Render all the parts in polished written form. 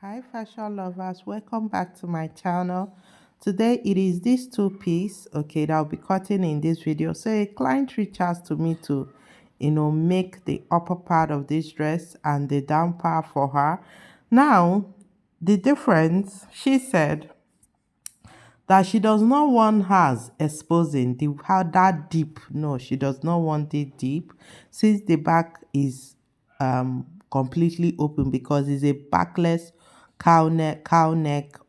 Hi fashion lovers, welcome back to my channel. Today it is this two-piece that I'll be cutting in this video. So a client reached out to me to make the upper part of this dress and the down part for her. Now the difference, she said that she does not want hers exposing the how that deep. No, she does not want it deep, since the back is completely open, because it's a backless cow neck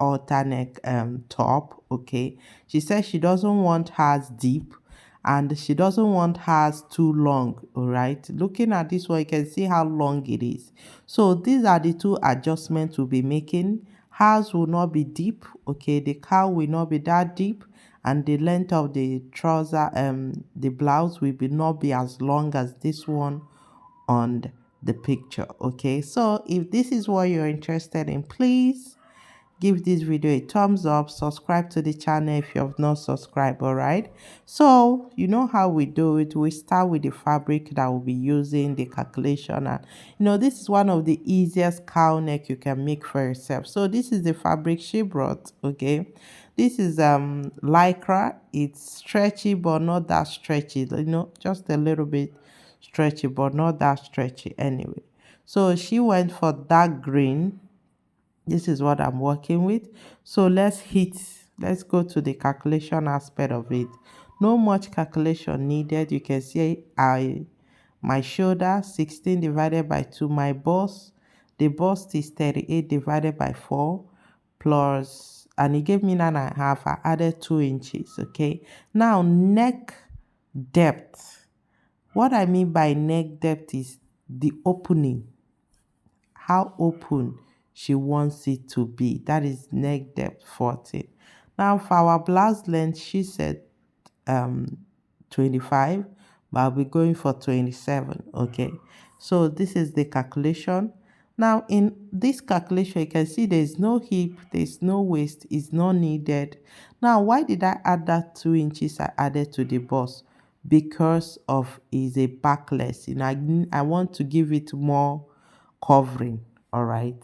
halter neck top. Okay, she says she doesn't want hers deep and she doesn't want hers too long. All right, looking at this one, you can see how long it is. So these are the two adjustments we'll be making. Hers will not be deep. Okay, the cowl will not be that deep, and the length of the trouser the blouse will be not be as long as this one on the picture. Okay, so if this is what you're interested in, please give this video a thumbs up, subscribe to the channel if you have not subscribed. All right, so you know how we do it. We start with the fabric that we'll be using, the calculation, and this is one of the easiest cowl neck you can make for yourself. So this is the fabric she brought. Okay, this is lycra. It's stretchy but not that stretchy, just a little bit stretchy but not that stretchy anyway. So she went for dark green. This is what I'm working with. So let's go to the calculation aspect of it. No much calculation needed. You can see my shoulder 16 divided by 2. My bust, the bust is 38 divided by 4 plus, and it gave me 9.5. I added 2 inches. Okay, now neck depth. What I mean by neck depth is the opening, how open she wants it to be. That is neck depth 14. Now for our blouse length, she said 25, but I'll be going for 27. Okay, so this is the calculation. Now in this calculation, you can see there's no hip, there's no waist, it's not needed. Now why did I add that 2 inches I added to the bust? Because of is a backless. I want to give it more covering. All right,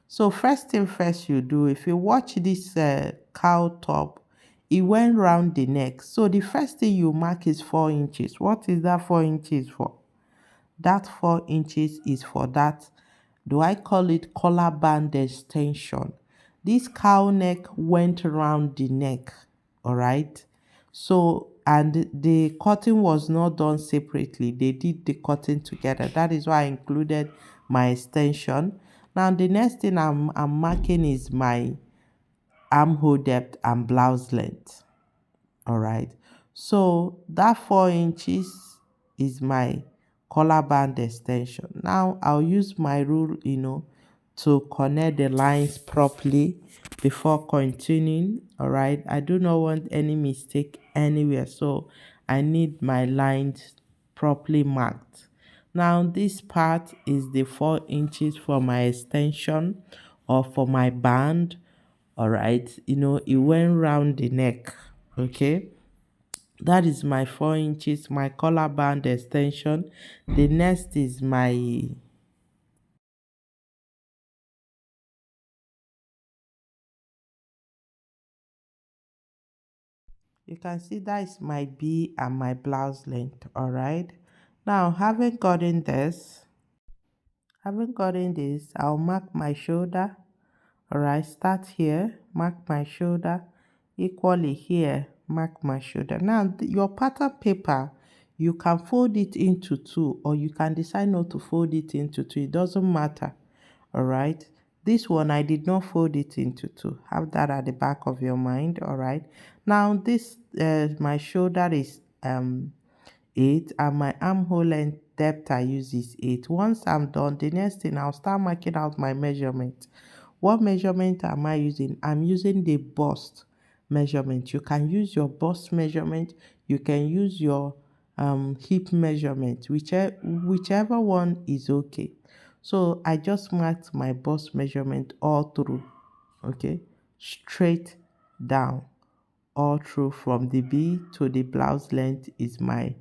so first thing first, you do, if you watch this cow top, it went round the neck. So the first thing you mark is 4 inches. What is that 4 inches for? That 4 inches is for that, do I call it, collar band extension. This cow neck went around the neck. All right, so and the cutting was not done separately, they did the cutting together. That is why I included my extension. Now the next thing I'm marking is my armhole depth and blouse length. All right, so that 4 inches is my collar band extension. Now I'll use my rule to connect the lines properly before continuing. All right, I do not want any mistake anywhere, so I need my lines properly marked. Now this part is the 4 inches for my extension or for my band. All right, it went round the neck. Okay, that is my 4 inches, my collar band extension. The next is my, you can see that is my B and my blouse length. All right, now having gotten this, I'll mark my shoulder. All right, start here, mark my shoulder, equally here, mark my shoulder. Now your pattern paper, you can fold it into two, or you can decide not to fold it into two, it doesn't matter. All right, this one I did not fold it into two, have that at the back of your mind. All right, now this my shoulder is 8, and my armhole length depth I use is 8. Once I'm done, the next thing, I'll start marking out my measurement. What measurement am I using? I'm using the bust measurement. You can use your bust measurement, you can use your hip measurement, whichever one is okay. So I just marked my bust measurement all through. Okay, straight down all through, from the B to the blouse length is my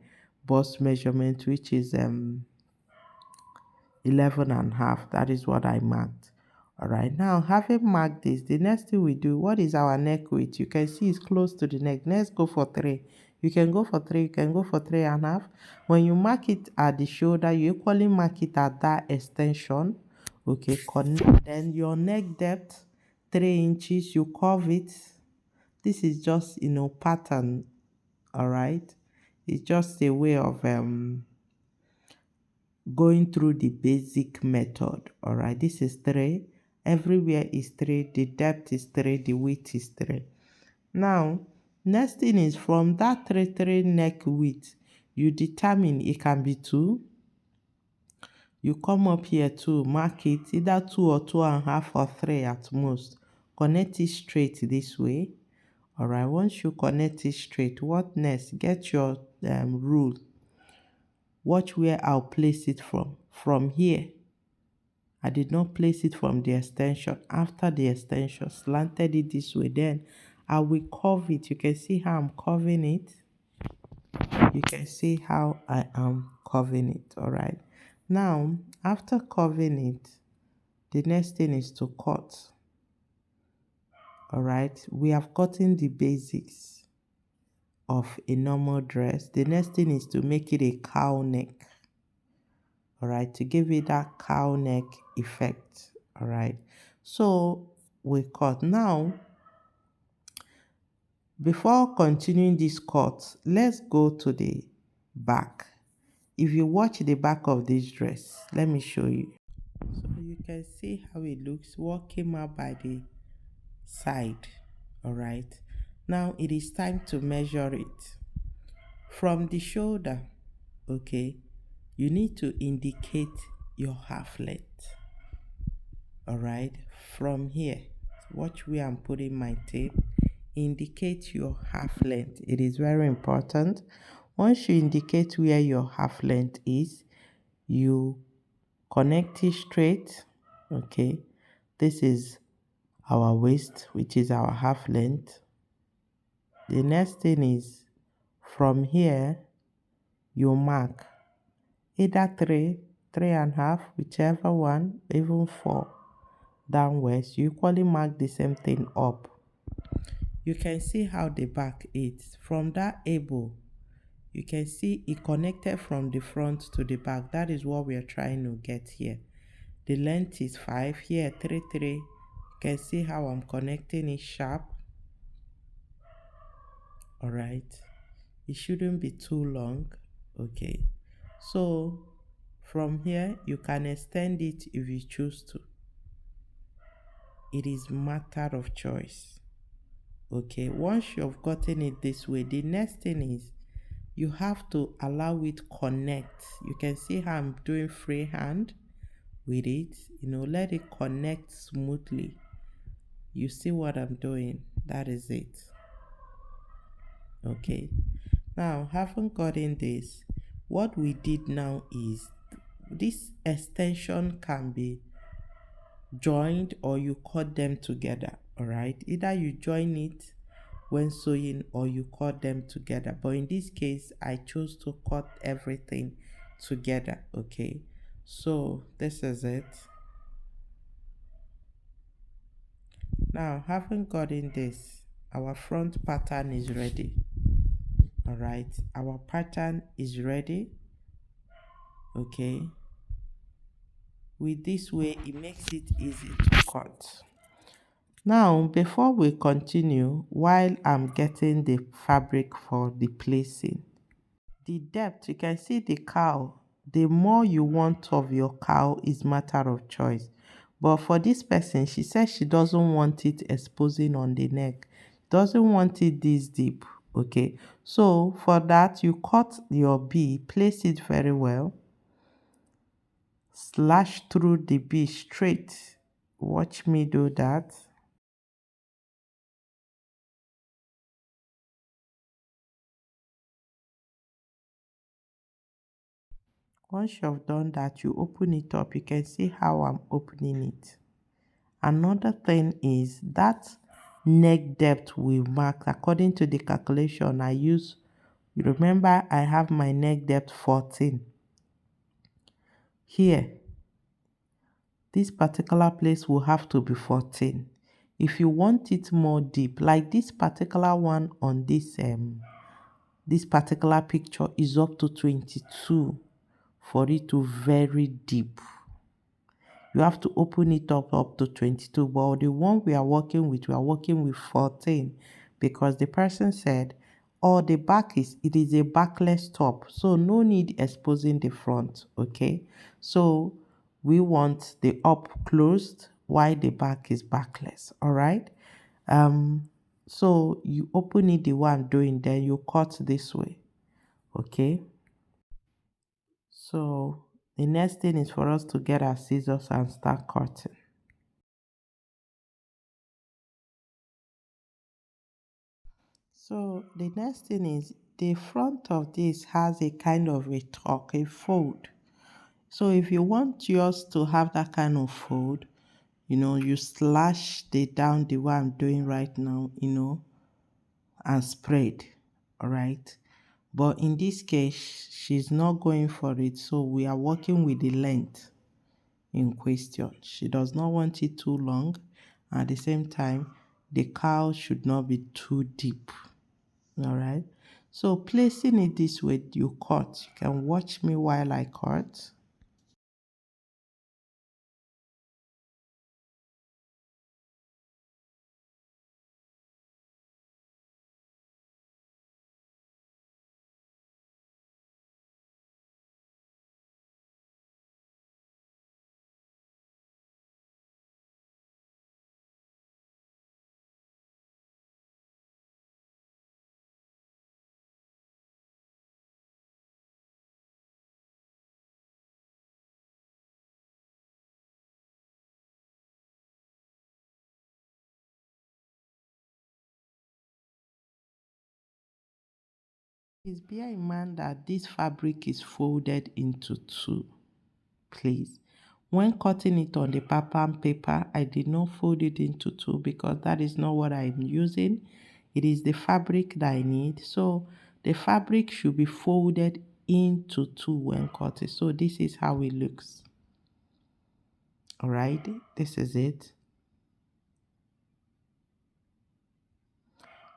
bust measurement, which is 11.5. That is what I marked. All right, now having marked this, the next thing we do, what is our neck width? You can see it's close to the neck. Let's go for 3. You can go for 3, you can go for 3.5. When you mark it at the shoulder, you equally mark it at that extension. Okay, connect. Then your neck depth, 3 inches, you curve it. This is just, pattern. All right, it's just a way of going through the basic method. All right, this is 3. Everywhere is 3. The depth is 3. The width is 3. Now, next thing is from that 3 neck width, you determine it can be 2. You come up here to mark it either 2 or 2.5 or 3 at most. Connect it straight this way. All right, once you connect it straight, what next? Get your rule. Watch where I'll place it from. From here, I did not place it from the extension. After the extension, slanted it this way. Then I will curve it. You can see how I'm curving it. You can see how I am curving it. All right. Now, after curving it, the next thing is to cut. All right. We have gotten the basics of a normal dress. The next thing is to make it a cowl neck. All right, to give it that cowl neck effect. All right, so we cut. Now, before continuing this cut, let's go to the back. If you watch the back of this dress, let me show you. So you can see how it looks, what came out by the side. All right, now it is time to measure it from the shoulder. Okay, you need to indicate your half length. All right, from here, watch where I'm putting my tape. Indicate your half length. It is very important. Once you indicate where your half length is, you connect it straight. Okay, this is our waist, which is our half length. The next thing is from here, you mark either 3, 3.5, whichever one, even 4 downwards. You equally mark the same thing up. You can see how the back is. From that elbow, you can see it connected from the front to the back. That is what we are trying to get here. The length is 5, here 3, 3. You can see how I'm connecting it sharp. All right, it shouldn't be too long. Okay, so from here you can extend it if you choose to. It is matter of choice. Okay, once you've gotten it this way, the next thing is you have to allow it connect. You can see how I'm doing freehand with it. Let it connect smoothly. You see what I'm doing? That is it. Okay, now having gotten this, what we did now is this extension can be joined or you cut them together. All right, either you join it when sewing or you cut them together, but in this case I chose to cut everything together. Okay, so this is it. Now having gotten this, our front pattern is ready. All right, our pattern is ready. Okay, with this way it makes it easy to cut. Now, before we continue, while I'm getting the fabric for the placing, the depth, you can see the cowl. The more you want of your cowl is matter of choice. But for this person, she says she doesn't want it exposing on the neck. Doesn't want it this deep. Okay, so for that, you cut your B, place it very well. Slash through the B straight. Watch me do that. Once you've done that, you open it up. You can see how I'm opening it. Another thing is that neck depth we mark according to the calculation I use. You remember I have my neck depth 14. Here, this particular place will have to be 14. If you want it more deep, like this particular one on this particular picture is up to 22 for it to very deep. You have to open it up to 22, but the one we are working with 14 because the person said, oh, the back it is a backless top, so no need exposing the front. Okay, so we want the up closed while the back is backless. All right, so you open it the way I'm doing, then you cut this way. Okay, so the next thing is for us to get our scissors and start cutting. So the next thing is the front of this has a kind of a tuck, a fold. So if you want yours to have that kind of fold, you slash the down the way I'm doing right now, and spread, all right? But in this case, she's not going for it, so we are working with the length in question. She does not want it too long. At the same time, the cowl should not be too deep. All right, so placing it this way, you cut. You can watch me while I cut. Please bear in mind that this fabric is folded into two. Please, when cutting it on the paper, I did not fold it into two because that is not what I'm using. It is the fabric that I need. So the fabric should be folded into two when cutting. So this is how it looks. All right, this is it.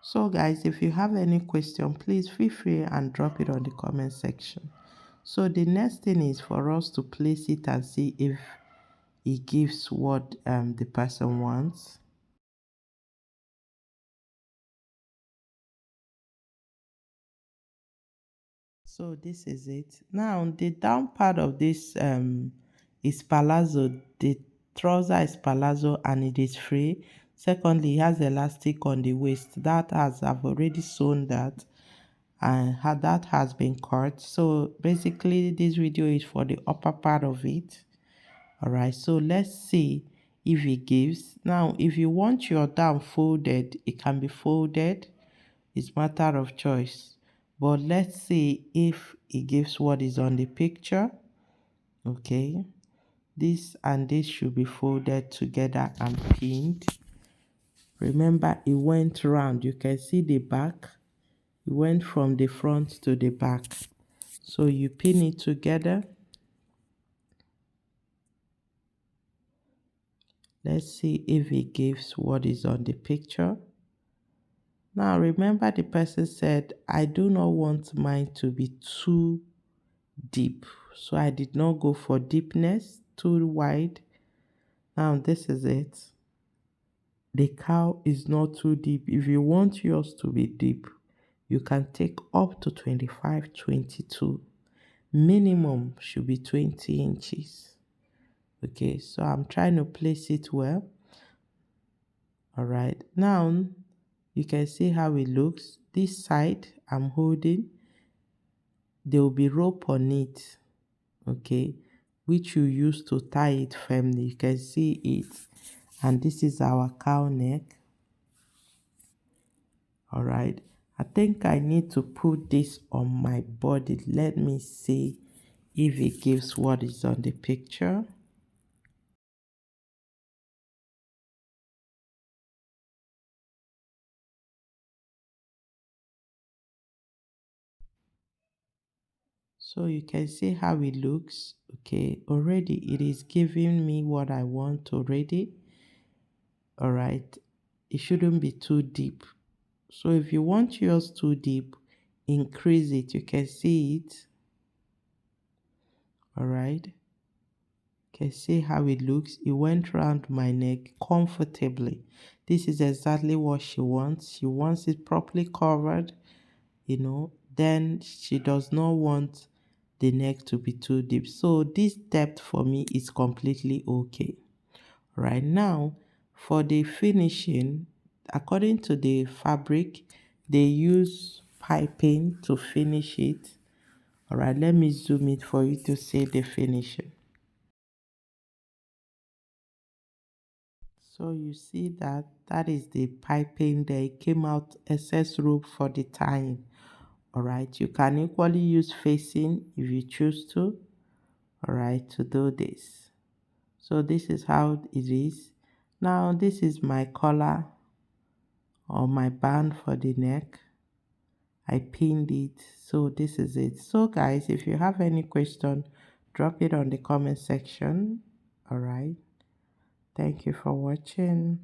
So guys, if you have any question, please feel free and drop it on the comment section. So the next thing is for us to place it and see if it gives what the person wants. So this is it. Now the down part of this is palazzo. The trouser is palazzo and it is free. Secondly, it has elastic on the waist. I've already sewn that, and that has been cut. So basically this video is for the upper part of it. All right, so let's see if it gives. Now if you want your down folded, it can be folded. It's matter of choice, but let's see if it gives what is on the picture. Okay, this and this should be folded together and pinned. Remember, it went round. You can see the back. It went from the front to the back. So you pin it together. Let's see if it gives what is on the picture. Now remember, the person said, I do not want mine to be too deep. So I did not go for deepness, too wide. Now this is it. The cowl is not too deep. If you want yours to be deep, you can take up to 25, 22. Minimum should be 20 inches. Okay, so I'm trying to place it well. All right, now you can see how it looks. This side I'm holding, there will be rope on it, okay, which you use to tie it firmly. You can see it, and this is our cow neck. All right, I think I need to put this on my body. Let me see if it gives what is on the picture. So you can see how it looks. Okay, already it is giving me what I want already. All right, it shouldn't be too deep. So if you want yours too deep, increase it. You can see it. All right, you can see how it looks. It went around my neck comfortably. This is exactly what she wants. She wants it properly covered, then she does not want the neck to be too deep. So this depth for me is completely okay. Right now, for the finishing, according to the fabric, they use piping to finish it. All right, let me zoom it for you to see the finishing. So you see that is the piping. There came out excess rope for the tying. All right, you can equally use facing if you choose to. All right, to do this. So this is how it is. Now this is my collar or my band for the neck. I pinned it. So this is it. So guys, if you have any question, drop it on the comment section. All right, thank you for watching.